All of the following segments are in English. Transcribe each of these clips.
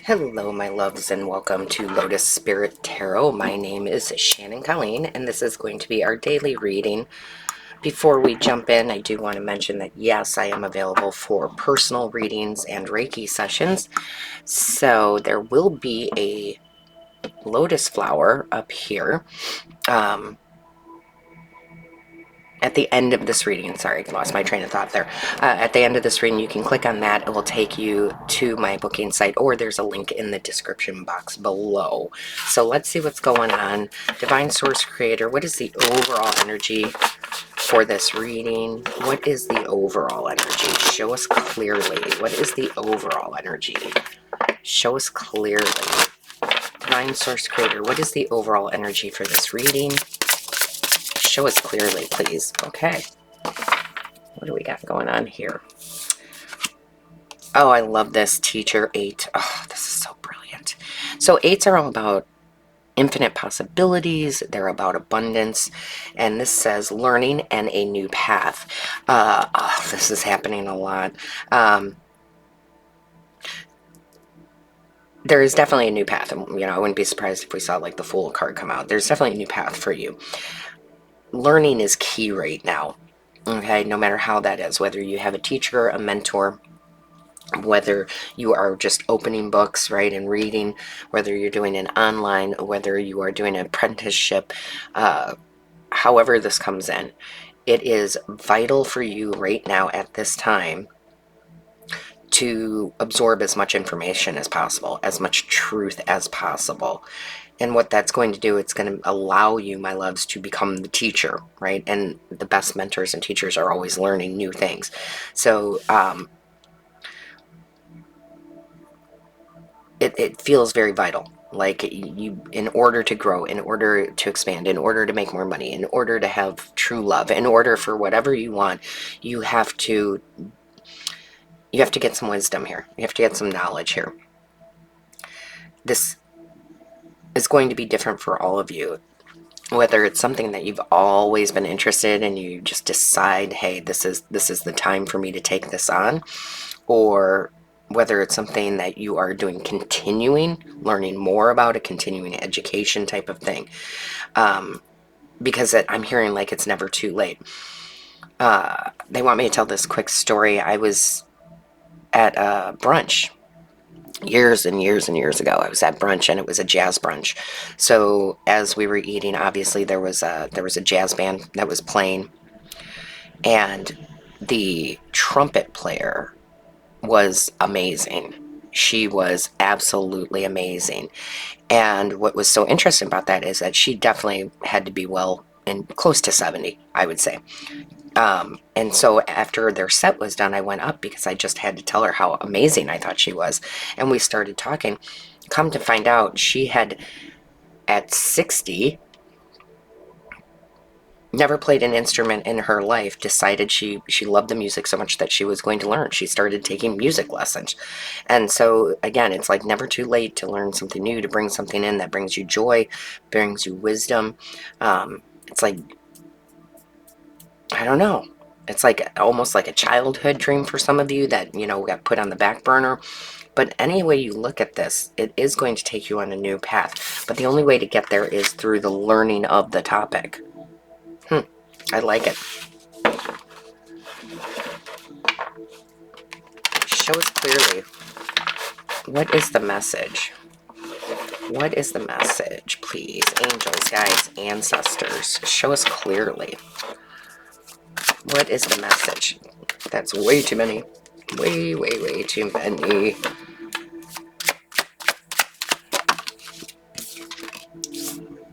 Hello, my loves, and welcome to Lotus Spirit Tarot. My name is Shannon Colleen, and this is going to be our daily reading. Before we jump in, I do want to mention that yes, I am available for personal readings and Reiki sessions. So there will be a lotus flower up here. At the end of this reading, sorry, lost my train of thought there. At the end of this reading, you can click on that. It will take you to my booking site, or there's a link in the description box below. So let's see what's going on. Divine Source Creator, what is the overall energy for this reading? What is the overall energy? Show us clearly. What is the overall energy? Show us clearly. Divine Source Creator, what is the overall energy for this reading? Show us clearly, please. Okay. What do we got going on here? Oh, I love this. Teacher 8. Oh, this is so brilliant. So 8s are all about infinite possibilities. They're about abundance. And this says learning and a new path. This is happening a lot. There is definitely a new path. And, I wouldn't be surprised if we saw like the Fool card come out. There's definitely a new path for you. Learning is key right now, okay, no matter how that is, whether you have a teacher, a mentor, whether you are just opening books, right, and reading, whether you're doing an online, whether you are doing an apprenticeship, however this comes in, it is vital for you right now at this time to absorb as much information as possible, as much truth as possible. And what that's going to do, it's going to allow you, my loves, to become the teacher, right? And the best mentors and teachers are always learning new things. So it feels very vital. Like you, in order to grow, in order to expand, in order to make more money, in order to have true love, in order for whatever you want, you have to get some wisdom here. You have to get some knowledge here. This is going to be different for all of you, whether it's something that you've always been interested in and you just decide, hey, this is the time for me to take this on, or whether it's something that you are doing, continuing learning more about, a continuing education type of thing, because I'm hearing like it's never too late. They want me to tell this quick story. I was at a brunch years and years and years ago. I was at brunch, and it was a jazz brunch. So as we were eating, obviously there was a jazz band that was playing, and the trumpet player was amazing. She was absolutely amazing. And what was so interesting about that is that she definitely had to be well and close to 70, I would say. And so after their set was done, I went up because I just had to tell her how amazing I thought she was. And we started talking. Come to find out, she had, at 60, never played an instrument in her life, decided she loved the music so much that she was going to learn. She started taking music lessons. And so, again, it's like never too late to learn something new, to bring something in that brings you joy, brings you wisdom. It's like, I don't know. It's like almost like a childhood dream for some of you that, got put on the back burner. But any way you look at this, it is going to take you on a new path. But the only way to get there is through the learning of the topic. I like it. Show us clearly. What is the message? What is the message, please? Angels, guides, ancestors. Show us clearly. What is the message? That's way too many. Way, way, way too many.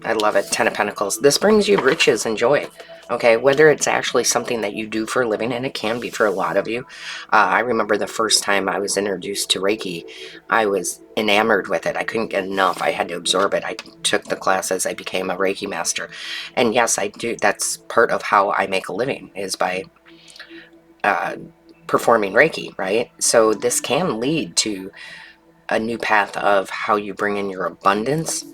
I love it. 10 of Pentacles. This brings you riches and joy. Okay, whether it's actually something that you do for a living, and it can be for a lot of you. I remember the first time I was introduced to Reiki, I was enamored with it. I couldn't get enough. I had to absorb it. I took the classes. I became a Reiki master. And yes, I do. That's part of how I make a living, is by performing Reiki, right? So this can lead to a new path of how you bring in your abundance.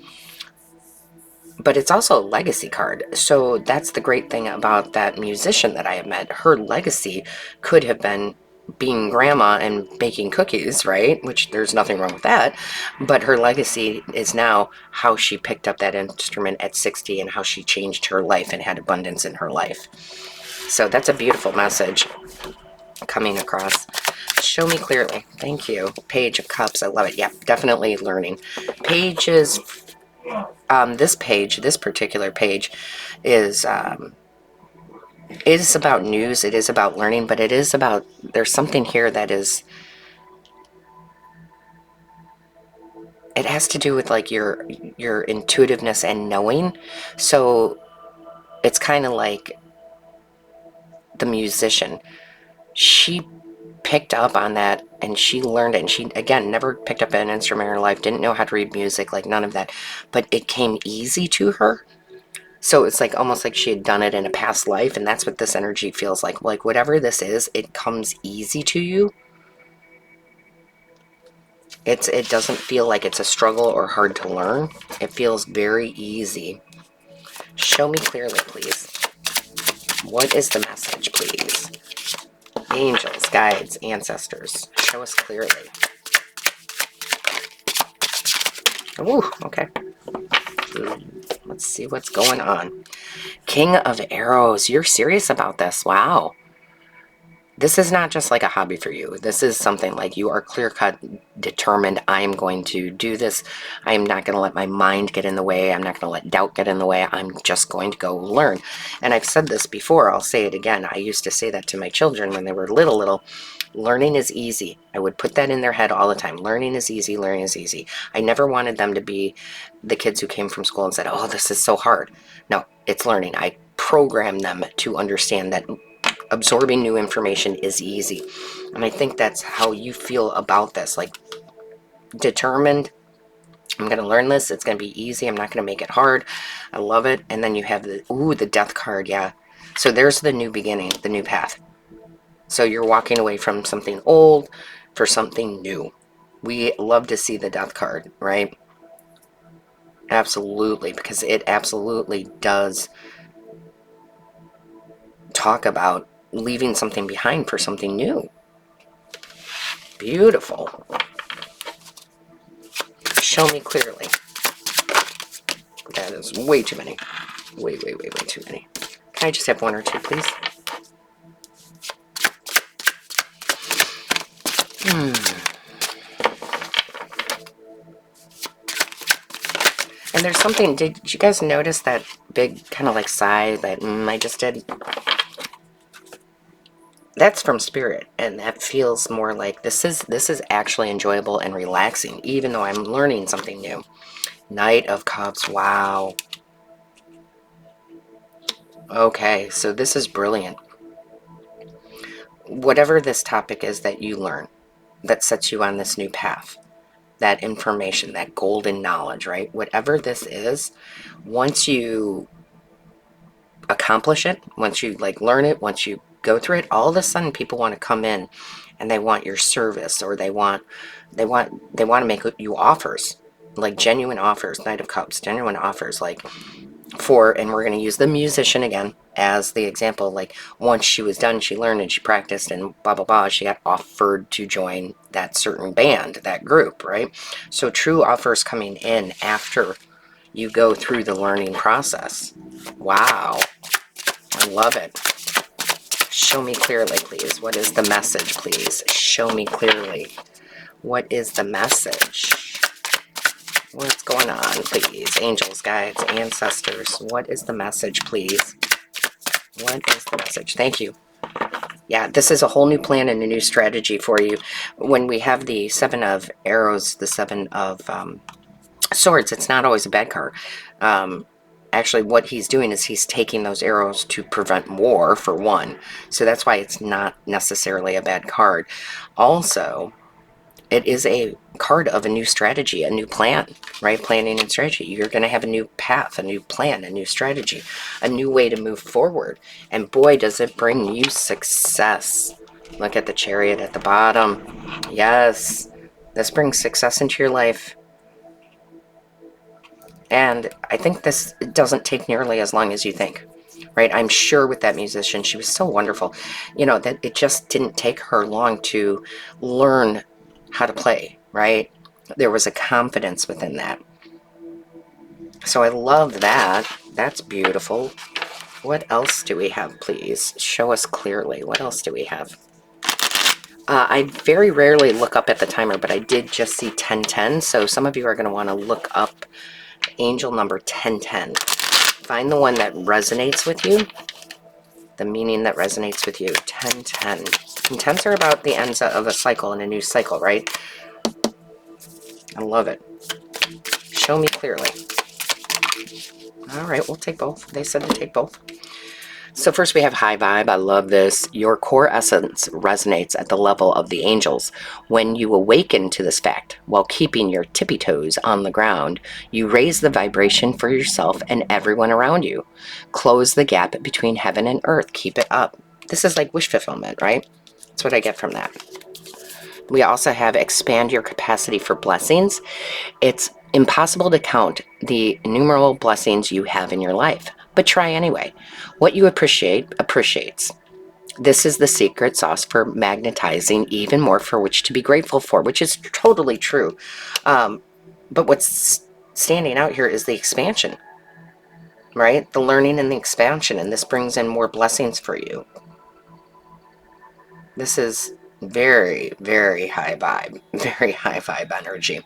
But it's also a legacy card. So that's the great thing about that musician that I have met. Her legacy could have been being grandma and baking cookies, right? Which there's nothing wrong with that. But her legacy is now how she picked up that instrument at 60 and how she changed her life and had abundance in her life. So that's a beautiful message coming across. Show me clearly. Thank you. Page of Cups. I love it. Yeah, definitely learning. Pages. This particular page is it is about news. It is about learning, but it is about, there's something here that is, it has to do with like your intuitiveness and knowing. So it's kind of like the musician. She picked up on that and she learned it, and she again never picked up an instrument in her life, didn't know how to read music, like none of that, but it came easy to her. So it's like almost like she had done it in a past life, and that's what this energy feels like. Like whatever this is, it comes easy to you. It doesn't feel like it's a struggle or hard to learn. It feels very easy. Show me clearly, please. What is the message, please? Angels, guides, ancestors. Show us clearly. Ooh, okay. Let's see what's going on. King of Arrows. You're serious about this. Wow. This is not just like a hobby for you. This is something like you are clear-cut, determined. I am going to do this. I am not going to let my mind get in the way. I'm not going to let doubt get in the way. I'm just going to go learn. And I've said this before. I'll say it again. I used to say that to my children when they were little. Learning is easy. I would put that in their head all the time. Learning is easy. Learning is easy. I never wanted them to be the kids who came from school and said, oh, this is so hard. No, it's learning. I programmed them to understand that absorbing new information is easy. And I think that's how you feel about this. Like, determined, I'm going to learn this. It's going to be easy. I'm not going to make it hard. I love it. And then you have the death card. Yeah. So there's the new beginning, the new path. So you're walking away from something old for something new. We love to see the death card, right? Absolutely, because it absolutely does talk about leaving something behind for something new. Beautiful. Show me clearly. That is way too many. Way too many. Can I just have one or two, please? And there's something, did you guys notice that big kind of like sigh that I just did? That's from spirit, and that feels more like this is actually enjoyable and relaxing, even though I'm learning something new. Knight of Cups. Wow. Okay, so this is brilliant. Whatever this topic is that you learn, that sets you on this new path, that information, that golden knowledge, right? Whatever this is, once you accomplish it, once you like learn it, once you go through it, all of a sudden people want to come in and they want your service, or they want to make you offers, like genuine offers. Knight of Cups, genuine offers, like for, and we're going to use the musician again as the example. Like once she was done, she learned and she practiced and blah blah blah, she got offered to join that certain band, that group, right? So true offers coming in after you go through the learning process. Wow, I love it. Show me clearly, please. What is the message, please? Show me clearly. What is the message? What's going on, please? Angels, guides, ancestors. What is the message, please? What is the message? Thank you. Yeah, this is a whole new plan and a new strategy for you. When we have the Seven of Arrows, the Seven of Swords, it's not always a bad card. Actually, what he's doing is he's taking those arrows to prevent war, for one. So that's why it's not necessarily a bad card. Also, it is a card of a new strategy, a new plan, right? Planning and strategy. You're going to have a new path, a new plan, a new strategy, a new way to move forward. And boy, does it bring you success. Look at the Chariot at the bottom. Yes, this brings success into your life. And I think this doesn't take nearly as long as you think. right? I'm sure with that musician, she was so wonderful, you know, that it just didn't take her long to learn how to play, right? There was a confidence within that. So I love that. That's beautiful. What else do we have, please? Show us clearly. What else do we have? I very rarely look up at the timer, but I did just see 1010. So some of you are going to want to look up angel number 1010. Find the one that resonates with you, the meaning that resonates with you. 1010. And tens are about the ends of a cycle and a new cycle, right? I love it. Show me clearly. All right, we'll take both. They said to take both. So first we have high vibe. I love this. Your core essence resonates at the level of the angels. When you awaken to this fact while keeping your tippy toes on the ground, you raise the vibration for yourself and everyone around you. Close the gap between heaven and earth. Keep it up. This is like wish fulfillment, right? That's what I get from that. We also have expand your capacity for blessings. It's impossible to count the innumerable blessings you have in your life, but try anyway. What you appreciate appreciates. This is the secret sauce for magnetizing even more for which to be grateful for, which is totally true. But what's standing out here is the expansion, right? The learning and the expansion, and this brings in more blessings for you. This is very, very high vibe, very high vibe energy.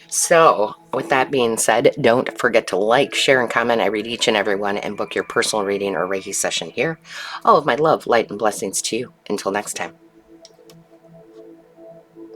So, with that being said, don't forget to like, share, and comment. I read each and every one, and book your personal reading or Reiki session here. All of my love, light, and blessings to you. Until next time.